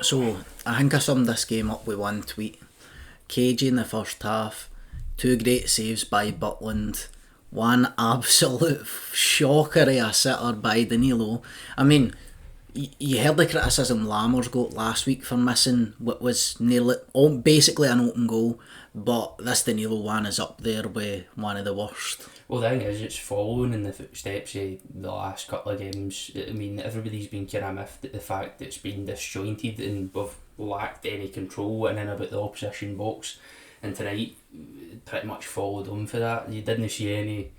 So I think I summed this game up with one tweet. Cagey in the first half, two great saves by Butland, one absolute shocker of a sitter by Danilo. I mean, you heard the criticism Lammers got last week for missing what was nearly basically an open goal, but this Danilo one is up there with one of the worst. Well, the thing is, it's following in the footsteps of the last couple of games. I mean, everybody's been kind of miffed at the fact that it's been disjointed and we've lacked any control in and about the opposition box. And tonight, pretty much followed on for that. You didn't see any...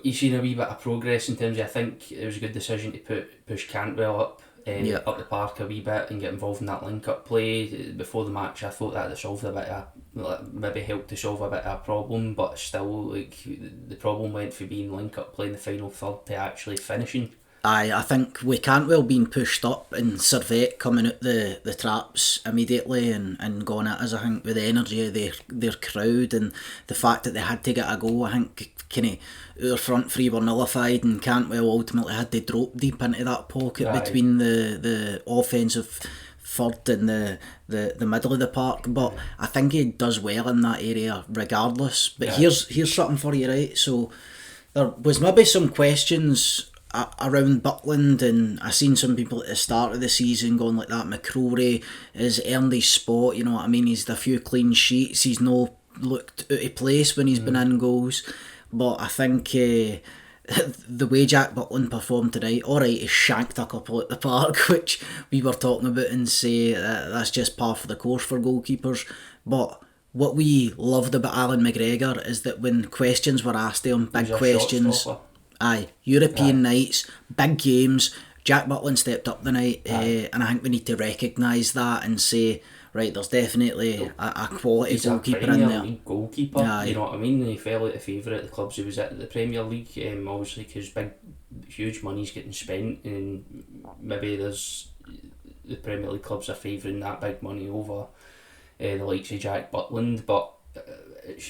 You seen a wee bit of progress in terms of, I think it was a good decision to push Cantwell up the park a wee bit and get involved in that link-up play. Before the match, I thought that solved a bit of, maybe helped to solve a bit of a problem, but still, like, the problem went from being link-up play in the final third to actually finishing. Aye, I think we Cantwell being pushed up and Servette coming out the traps immediately and going at us, I think, with the energy of their crowd and the fact that they had to get a goal. I think kind of our front three were nullified and Cantwell ultimately had to drop deep into that pocket between the offensive third and the middle of the park. But I think he does well in that area regardless. But here's something for you, right? So there was maybe some questions around Butland, and I seen some people at the start of the season going like that McCrory has earned his spot, you know what I mean, he's had a few clean sheets, he's no looked out of place when he's been in goals, but I think the way Jack Butland performed tonight, alright, he shanked a couple at the park, which we were talking about and say that's just par for the course for goalkeepers, but what we loved about Alan McGregor is that when questions were asked of him, big questions, European nights, big games, Jack Butland stepped up the night, and I think we need to recognise that and say, right, there's definitely a quality goalkeeper in there. League goalkeeper, you know what I mean? He fell out of favour at the clubs he was at the Premier League, obviously because huge money's getting spent, and maybe the Premier League clubs are favouring that big money over the likes of Jack Butland, but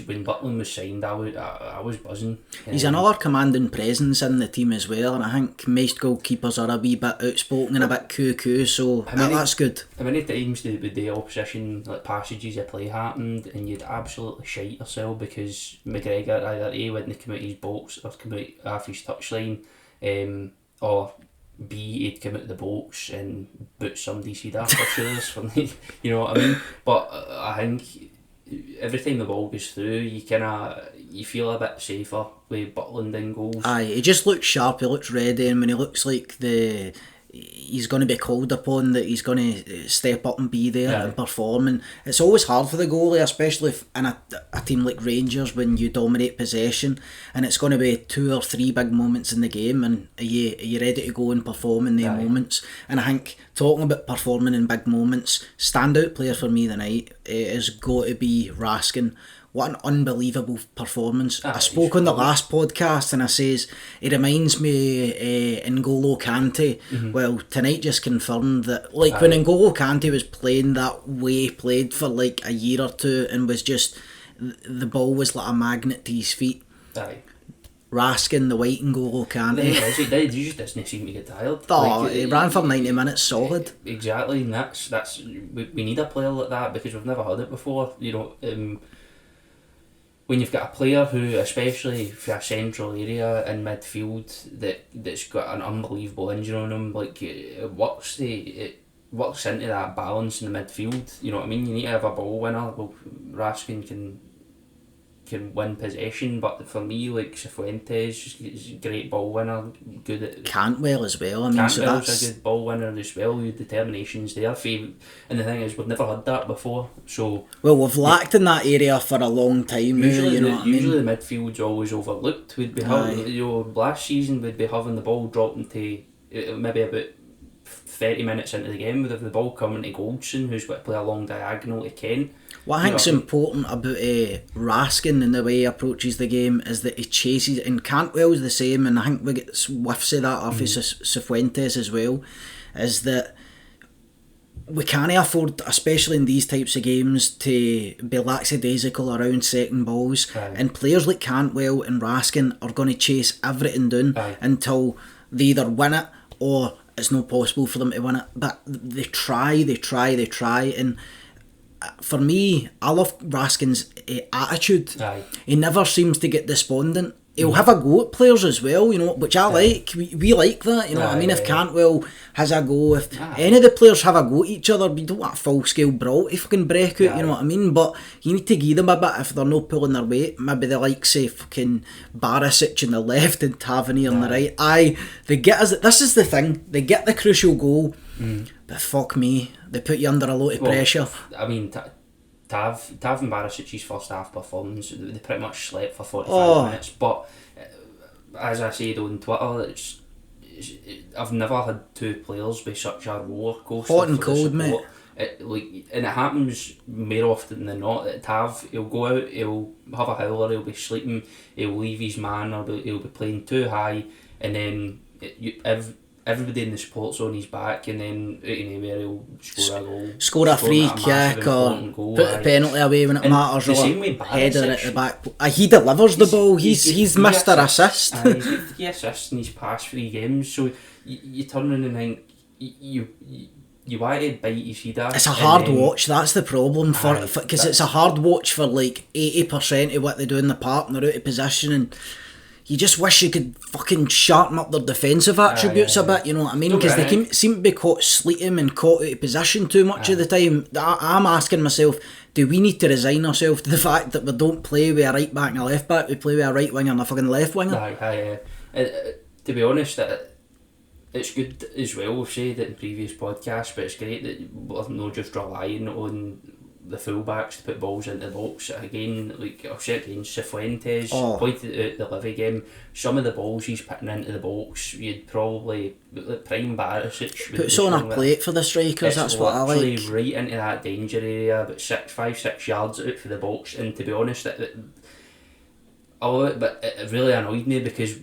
when Butland was signed, I was buzzing. He's another commanding presence in the team as well, and I think most goalkeepers are a wee bit outspoken and a bit cuckoo, so that's good. How many times would the opposition passages of play happened and you'd absolutely shite yourself because McGregor either A wouldn't come out his box or come out off his touchline, or B he'd come out the box and boot somebody's head after shoulders from you know what I mean? But I think every time the ball goes through, you feel a bit safer with Butland in goals. Aye, he just looks sharp, he looks ready, and when he looks like he's going to be called upon, that he's going to step up and be there and perform, and it's always hard for the goalie, especially in a team like Rangers when you dominate possession, and it's going to be 2 or 3 big moments in the game, and are you ready to go and perform in them moments? And I think, talking about performing in big moments, standout player for me tonight is got to be Raskin. What an unbelievable performance. I spoke on the last podcast and I says he reminds me N'Golo Kante. Well, tonight just confirmed that, like, when N'Golo Kante was playing that way he played for like a year or two and was just, the ball was like a magnet to his feet. Raskin, the white N'Golo Kante. He just doesn't seem to get tired. He ran for 90 minutes solid. Exactly, and that's we need a player like that because we've never had it before, you know. When you've got a player who, especially for a central area in midfield, that's got an unbelievable engine on him, like it works into that balance in the midfield. You know what I mean? You need to have a ball winner. Well, Raskin can win possession, but for me, like Cifuentes is a great ball winner, good at Cantwell as well. I mean, Cantwell's so that's a good ball winner as well. Your determination's there, and the thing is, we've never had that before. So we've lacked in that area for a long time. Usually, you know what I mean? Usually the midfield's always overlooked. We'd be having, last season we'd be having the ball dropping to maybe about 30 minutes into the game with the ball coming to Goldson, who's got to play a long diagonal to Ken. What I think's important about Raskin and the way he approaches the game is that he chases, and Cantwell's the same, and I think we get whiffs of that off of Cifuentes as well, is that we can't afford, especially in these types of games, to be lackadaisical around second balls, and players like Cantwell and Raskin are going to chase everything down until they either win it or it's not possible for them to win it. But they try, and for me, I love Raskin's attitude. Aye. He never seems to get despondent. He'll have a go at players as well, which I like. We like that, what I mean? If Cantwell has a go, if any of the players have a go at each other, we don't want a full-scale brawl to fucking break out, you know what I mean? But you need to give them a bit if they're not pulling their weight. Maybe they like, say, fucking Barisic on the left and Tavernier on the right. They get us. This is the thing. They get the crucial goal, but fuck me, they put you under a lot of pressure. I mean, Tav and Barisic's first half performance, they pretty much slept for 45 minutes. But as I said on Twitter, I've never had two players with such a roller coaster. Hot and cold, mate. And it happens more often than not. That Tav, he'll go out, he'll have a howler, he'll be sleeping, he'll leave his man, or he'll be playing too high, and then everybody in the support zone is back, and then out of nowhere he'll score a goal, score a free kick, or put a penalty away when it matters, or header at the back. He delivers the ball. He's Mr. Assist. He's got 3 assists in his past 3 games. So you turn around and think you want to bite his head off. It's a hard watch. That's the problem because it's a hard watch for like 80% of what they do in the park, and they're out of position, and you just wish you could fucking sharpen up their defensive attributes a bit, you know what I mean? Because they seem to be caught sleeting and caught out of position too much of the time. I'm asking myself, do we need to resign ourselves to the fact that we don't play with a right back and a left back, we play with a right winger and a fucking left winger? To be honest, it's good as well, we've said it in previous podcasts, but it's great that we're not just relying on the fullbacks to put balls into the box. Again, like I've said again, Cifuentes pointed out the Livy game, some of the balls he's putting into the box, you'd probably prime Barisic puts on a plate for the strikers. That's what I like. It's right into that danger area, about 5-6 yards out for the box. And to be honest, it really annoyed me because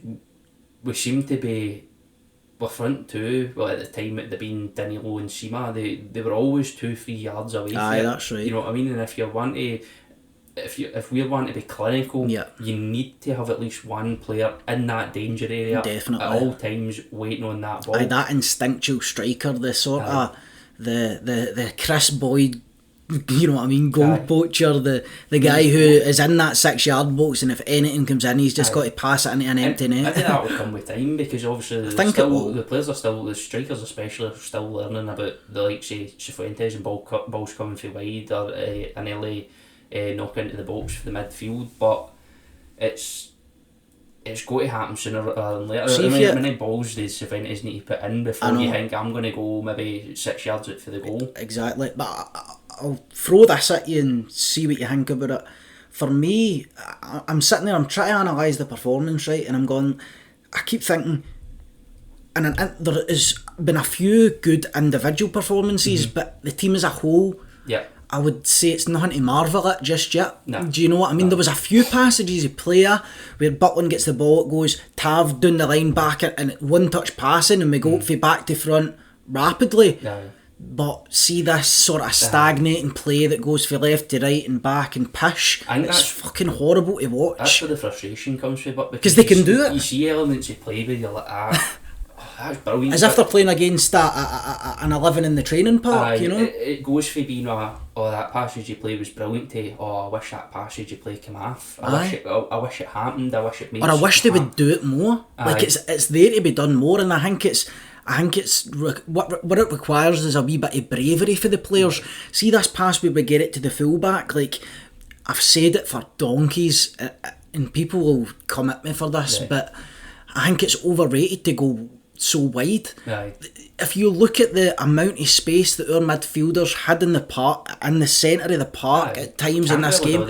we seem to be, we're front two, well at the time it had been Danilo and Sima, they were always 2-3 yards away from it. That's right. You know what I mean? And if we want to be clinical, you need to have at least one player in that danger area at all times waiting on that ball. That instinctual striker, the sort of the Chris Boyd, you know what I mean, goal poacher, the guy who is in that 6-yard box, and if anything comes in, he's just got to pass it into an empty net. I think that will come with time, because obviously the players are still, the strikers especially, are still learning about the likes of Cifuentes and balls coming from wide, or an early knock into the box for the midfield. But it's going to happen sooner rather than later. How many balls does Cifuentes need to put in before you think I'm going to go maybe 6 yards out for the goal? Exactly, but I'll throw this at you and see what you think about it. For me, I'm sitting there, I'm trying to analyse the performance, right, and I'm going, I keep thinking, and there has been a few good individual performances, but the team as a whole, I would say it's nothing to marvel at just yet. No. Do you know what I mean? There was a few passages of play where Butland gets the ball, it goes Tav down the line back, and one touch passing, and we go from back to front rapidly. But see this sort of stagnating play that goes from left to right and back and push. It's fucking horrible to watch. That's where the frustration comes from, but because they can do it. You see elements of play where you're like, that's brilliant. As if they're playing against an 11 in the training park, you know? It goes from being, that passage you play was brilliant, to, I wish that passage you play came off. I wish it happened, I wish it made sense. Or I wish they would do it more. Like, it's there to be done more, and I think it's what it requires is a wee bit of bravery for the players. See this pass where we get it to the fullback, like, I've said it for donkeys, and people will come at me for this, but I think it's overrated to go so wide. If you look at the amount of space that our midfielders had in the park, in the centre of the park at times in this game,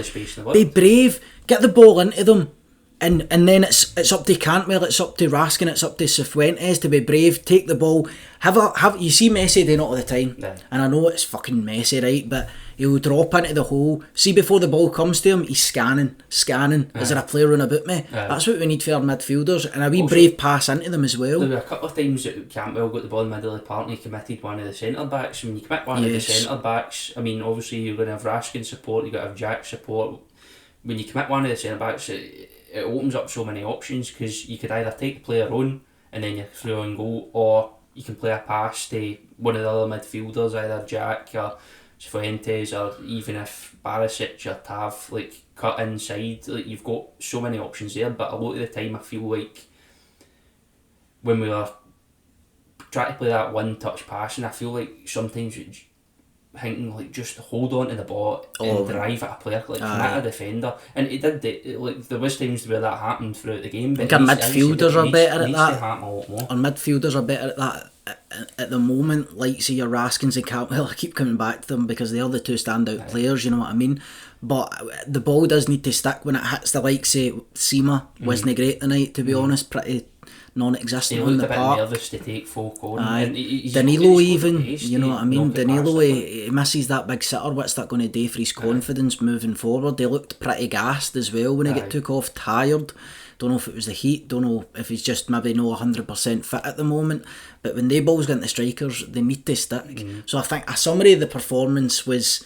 be brave, get the ball into them. And then it's up to Cantwell, it's up to Raskin, it's up to Cifuentes to be brave, take the ball, you see Messi doing it all the time, and I know it's fucking messy, right, but he'll drop into the hole, see before the ball comes to him, he's scanning, is there a player running about me? That's what we need for our midfielders, and a wee brave pass into them as well. There were a couple of times that Cantwell got the ball in the middle of the park and he committed one of the centre backs. When you commit one of the centre backs, I mean, obviously you're going to have Raskin support, you've got to have Jack support. When you commit one of the centre backs, it opens up so many options, because you could either take the player on and then you're through on goal, or you can play a pass to one of the other midfielders, either Jack or Fuentes, or even if Barisic or Tav like cut inside, like you've got so many options there. But a lot of the time I feel like when we were trying to play that one touch passing, I feel like sometimes thinking like just hold on to the ball and drive at a player, like come at a defender, and it did. Like there was times where that happened throughout the game. But I think our midfielders are better at that. A lot more. Our midfielders are better at that at the moment. Like say your Raskins and Cantwell, I keep coming back to them because they are the two standout players. You know what I mean? But the ball does need to stick when it hits the likes of Seema. Wasn't great tonight, to be honest. Pretty non-existent on the park. He looked a bit nervous to take folk on. Danilo even, you know what I mean? Danilo, he misses that big sitter. What's that going to do for his confidence moving forward? He looked pretty gassed as well when he got took off, tired. Don't know if it was the heat, don't know if he's just maybe not 100% fit at the moment. But when they balls get into strikers, they need to stick. So I think a summary of the performance was,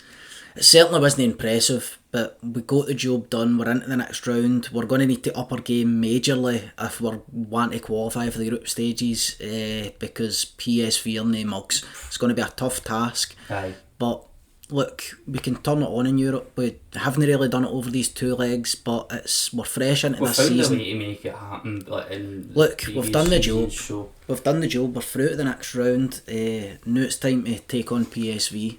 it certainly wasn't impressive, but we got the job done. We're into the next round. We're going to need to up our game majorly if we're wanting to qualify for the group stages, because PSV are no mugs. It's going to be a tough task. But look, we can turn it on in Europe. We haven't really done it over these 2 legs, but we're fresh into this season. We've found a way to make it happen. Look, we've done the job. So. We've done the job. We're through to the next round. Now it's time to take on PSV.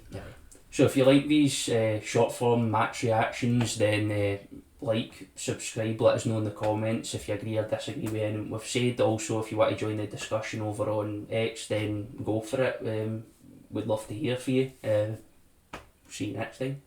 So if you like these short form match reactions, then like, subscribe, let us know in the comments if you agree or disagree with anything we've said. Also, if you want to join the discussion over on X, then go for it. We'd love to hear from you. See you next time.